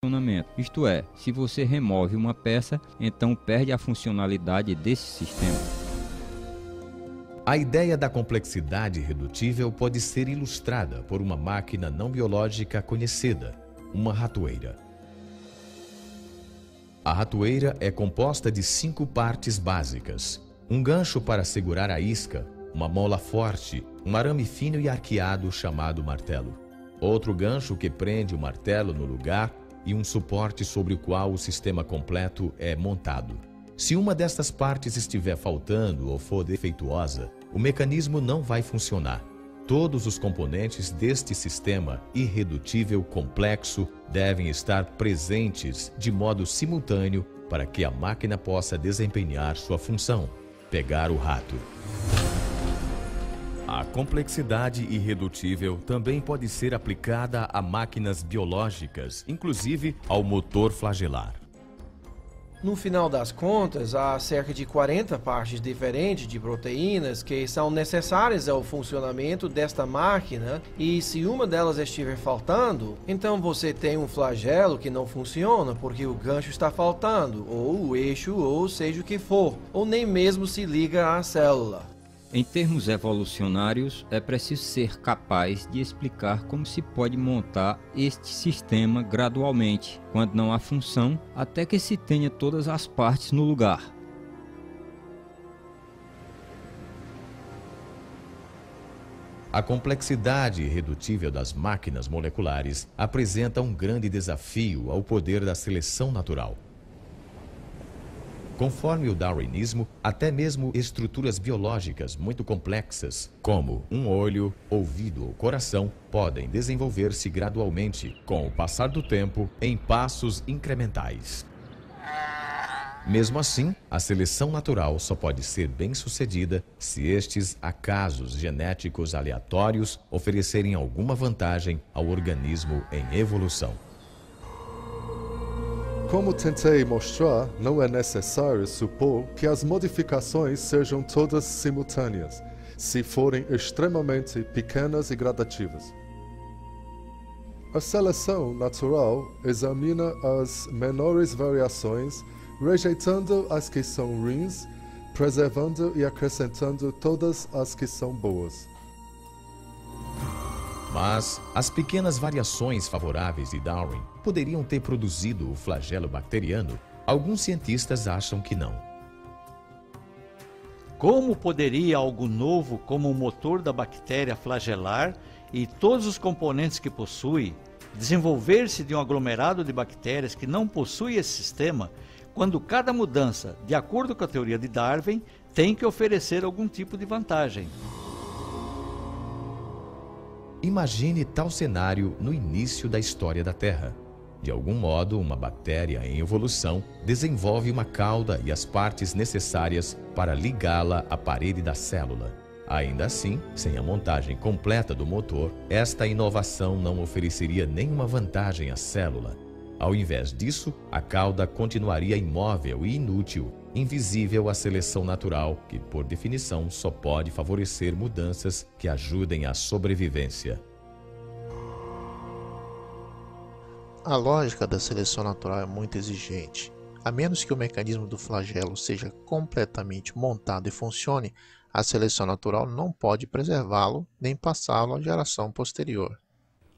funcionamento. Isto é, se você remove uma peça, então perde a funcionalidade desse sistema. A ideia da complexidade irredutível pode ser ilustrada por uma máquina não biológica conhecida, uma ratoeira. A ratoeira é composta de 5 partes básicas: um gancho para segurar a isca, uma mola forte, um arame fino e arqueado chamado martelo, outro gancho que prende o martelo no lugar e um suporte sobre o qual o sistema completo é montado. Se uma destas partes estiver faltando ou for defeituosa, o mecanismo não vai funcionar. Todos os componentes deste sistema irredutível complexo devem estar presentes de modo simultâneo para que a máquina possa desempenhar sua função: pegar o rato. A complexidade irredutível também pode ser aplicada a máquinas biológicas, inclusive ao motor flagelar. No final das contas, há cerca de 40 partes diferentes de proteínas que são necessárias ao funcionamento desta máquina, e se uma delas estiver faltando, então você tem um flagelo que não funciona porque o gancho está faltando, ou o eixo, ou seja o que for, ou nem mesmo se liga à célula. Em termos evolucionários, é preciso ser capaz de explicar como se pode montar este sistema gradualmente, quando não há função, até que se tenha todas as partes no lugar. A complexidade irredutível das máquinas moleculares apresenta um grande desafio ao poder da seleção natural. Conforme o darwinismo, até mesmo estruturas biológicas muito complexas, como um olho, ouvido ou coração, podem desenvolver-se gradualmente, com o passar do tempo, em passos incrementais. Mesmo assim, a seleção natural só pode ser bem-sucedida se estes acasos genéticos aleatórios oferecerem alguma vantagem ao organismo em evolução. Como tentei mostrar, não é necessário supor que as modificações sejam todas simultâneas, se forem extremamente pequenas e gradativas. A seleção natural examina as menores variações, rejeitando as que são ruins, preservando e acrescentando todas as que são boas. Mas as pequenas variações favoráveis de Darwin poderiam ter produzido o flagelo bacteriano? Alguns cientistas acham que não. Como poderia algo novo como o motor da bactéria flagelar e todos os componentes que possui desenvolver-se de um aglomerado de bactérias que não possui esse sistema, quando cada mudança, de acordo com a teoria de Darwin, tem que oferecer algum tipo de vantagem? Imagine tal cenário no início da história da Terra. De algum modo, uma bactéria em evolução desenvolve uma cauda e as partes necessárias para ligá-la à parede da célula. Ainda assim, sem a montagem completa do motor, esta inovação não ofereceria nenhuma vantagem à célula. Ao invés disso, a cauda continuaria imóvel e inútil, invisível à seleção natural, que, por definição, só pode favorecer mudanças que ajudem à sobrevivência. A lógica da seleção natural é muito exigente. A menos que o mecanismo do flagelo seja completamente montado e funcione, a seleção natural não pode preservá-lo nem passá-lo à geração posterior.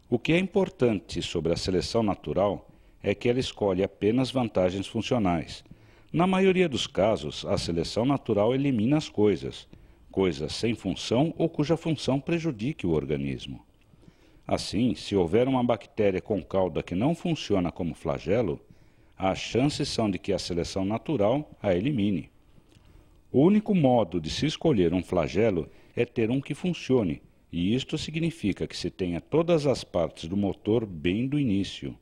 O que é importante sobre a seleção natural é que ela escolhe apenas vantagens funcionais. Na maioria dos casos, a seleção natural elimina as coisas sem função ou cuja função prejudique o organismo. Assim, se houver uma bactéria com cauda que não funciona como flagelo, as chances são de que a seleção natural a elimine. O único modo de se escolher um flagelo é ter um que funcione, e isto significa que se tenha todas as partes do motor bem do início.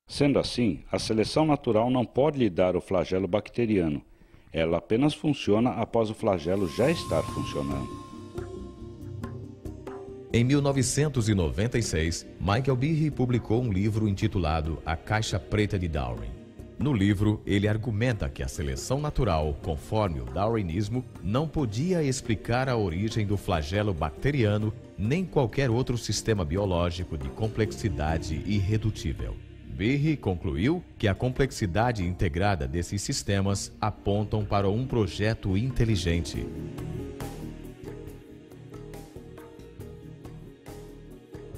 Sendo assim, a seleção natural não pode lhe dar o flagelo bacteriano. Ela apenas funciona após o flagelo já estar funcionando. Em 1996, Michael Behe publicou um livro intitulado A Caixa Preta de Darwin. No livro, ele argumenta que a seleção natural, conforme o darwinismo, não podia explicar a origem do flagelo bacteriano nem qualquer outro sistema biológico de complexidade irredutível. Behe concluiu que a complexidade integrada desses sistemas apontam para um projeto inteligente.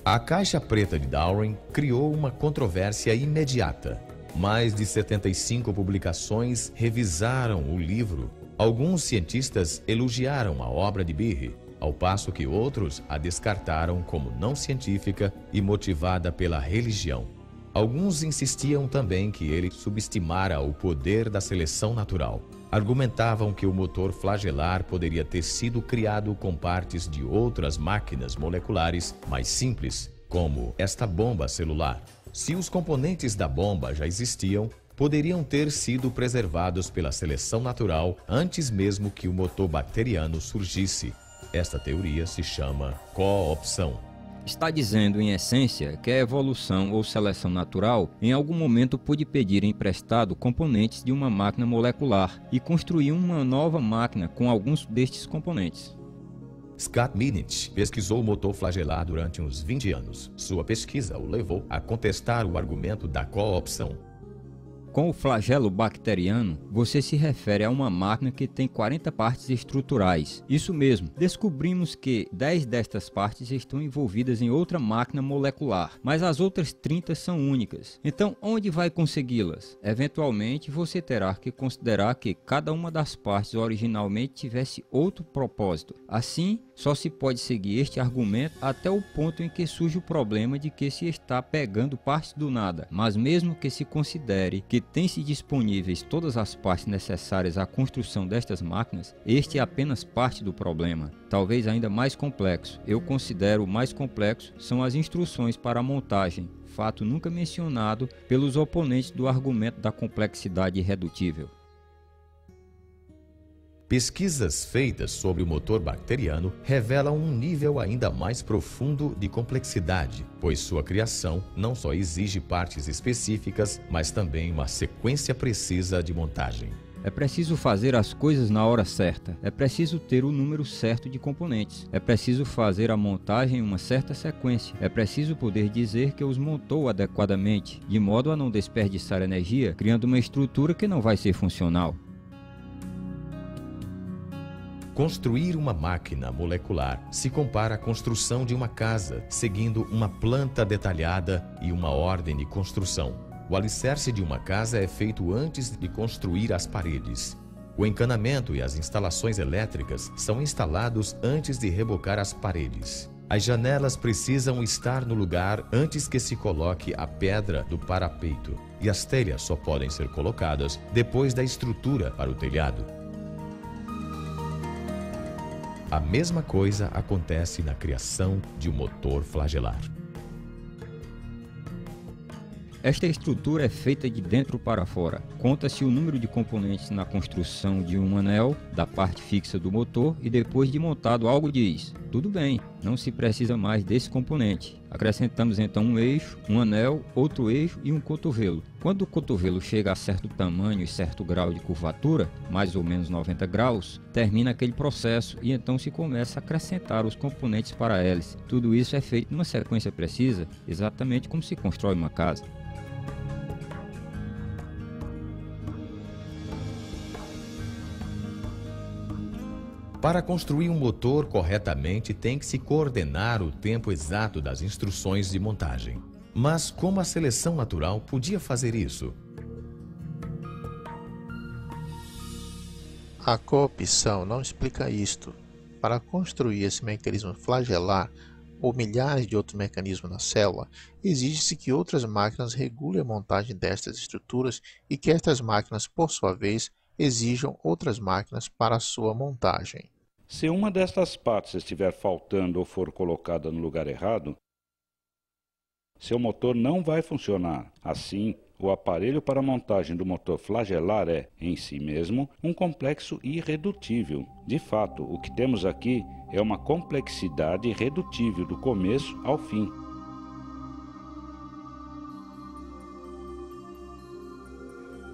A caixa preta de Darwin criou uma controvérsia imediata. Mais de 75 publicações revisaram o livro. Alguns cientistas elogiaram a obra de Behe, ao passo que outros a descartaram como não científica e motivada pela religião. Alguns insistiam também que ele subestimara o poder da seleção natural. Argumentavam que o motor flagelar poderia ter sido criado com partes de outras máquinas moleculares mais simples, como esta bomba celular. Se os componentes da bomba já existiam, poderiam ter sido preservados pela seleção natural antes mesmo que o motor bacteriano surgisse. Esta teoria se chama coopção. Está dizendo, em essência, que a evolução ou seleção natural em algum momento pôde pedir emprestado componentes de uma máquina molecular e construir uma nova máquina com alguns destes componentes. Scott Minich pesquisou o motor flagelar durante uns 20 anos. Sua pesquisa o levou a contestar o argumento da coopção. Com o flagelo bacteriano, você se refere a uma máquina que tem 40 partes estruturais. Isso mesmo, descobrimos que 10 destas partes estão envolvidas em outra máquina molecular, mas as outras 30 são únicas. Então, onde vai consegui-las? Eventualmente, você terá que considerar que cada uma das partes originalmente tivesse outro propósito. Assim, só se pode seguir este argumento até o ponto em que surge o problema de que se está pegando partes do nada. Mas mesmo que se considere que tem-se disponíveis todas as partes necessárias à construção destas máquinas, este é apenas parte do problema, talvez ainda mais complexo. Eu considero o mais complexo são as instruções para a montagem, fato nunca mencionado pelos oponentes do argumento da complexidade irredutível. Pesquisas feitas sobre o motor bacteriano revelam um nível ainda mais profundo de complexidade, pois sua criação não só exige partes específicas, mas também uma sequência precisa de montagem. É preciso fazer as coisas na hora certa, é preciso ter o número certo de componentes, é preciso fazer a montagem em uma certa sequência, é preciso poder dizer que os montou adequadamente, de modo a não desperdiçar energia, criando uma estrutura que não vai ser funcional. Construir uma máquina molecular se compara à construção de uma casa, seguindo uma planta detalhada e uma ordem de construção. O alicerce de uma casa é feito antes de construir as paredes. O encanamento e as instalações elétricas são instalados antes de rebocar as paredes. As janelas precisam estar no lugar antes que se coloque a pedra do parapeito, e as telhas só podem ser colocadas depois da estrutura para o telhado. A mesma coisa acontece na criação de um motor flagelar. Esta estrutura é feita de dentro para fora. Conta-se o número de componentes na construção de um anel, da parte fixa do motor, e depois de montado algo diz: tudo bem, não se precisa mais desse componente. Acrescentamos então um eixo, um anel, outro eixo e um cotovelo. Quando o cotovelo chega a certo tamanho e certo grau de curvatura, mais ou menos 90 graus, termina aquele processo e então se começa a acrescentar os componentes para a hélice. Tudo isso é feito numa sequência precisa, exatamente como se constrói uma casa. Para construir um motor corretamente, tem que se coordenar o tempo exato das instruções de montagem. Mas como a seleção natural podia fazer isso? A coopção não explica isto. Para construir esse mecanismo flagelar ou milhares de outros mecanismos na célula, exige-se que outras máquinas regulem a montagem destas estruturas e que estas máquinas, por sua vez, exijam outras máquinas para a sua montagem. Se uma destas partes estiver faltando ou for colocada no lugar errado, seu motor não vai funcionar. Assim, o aparelho para a montagem do motor flagelar é, em si mesmo, um complexo irredutível. De fato, o que temos aqui é uma complexidade irredutível do começo ao fim.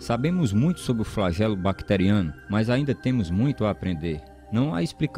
Sabemos muito sobre o flagelo bacteriano, mas ainda temos muito a aprender. Não há explicação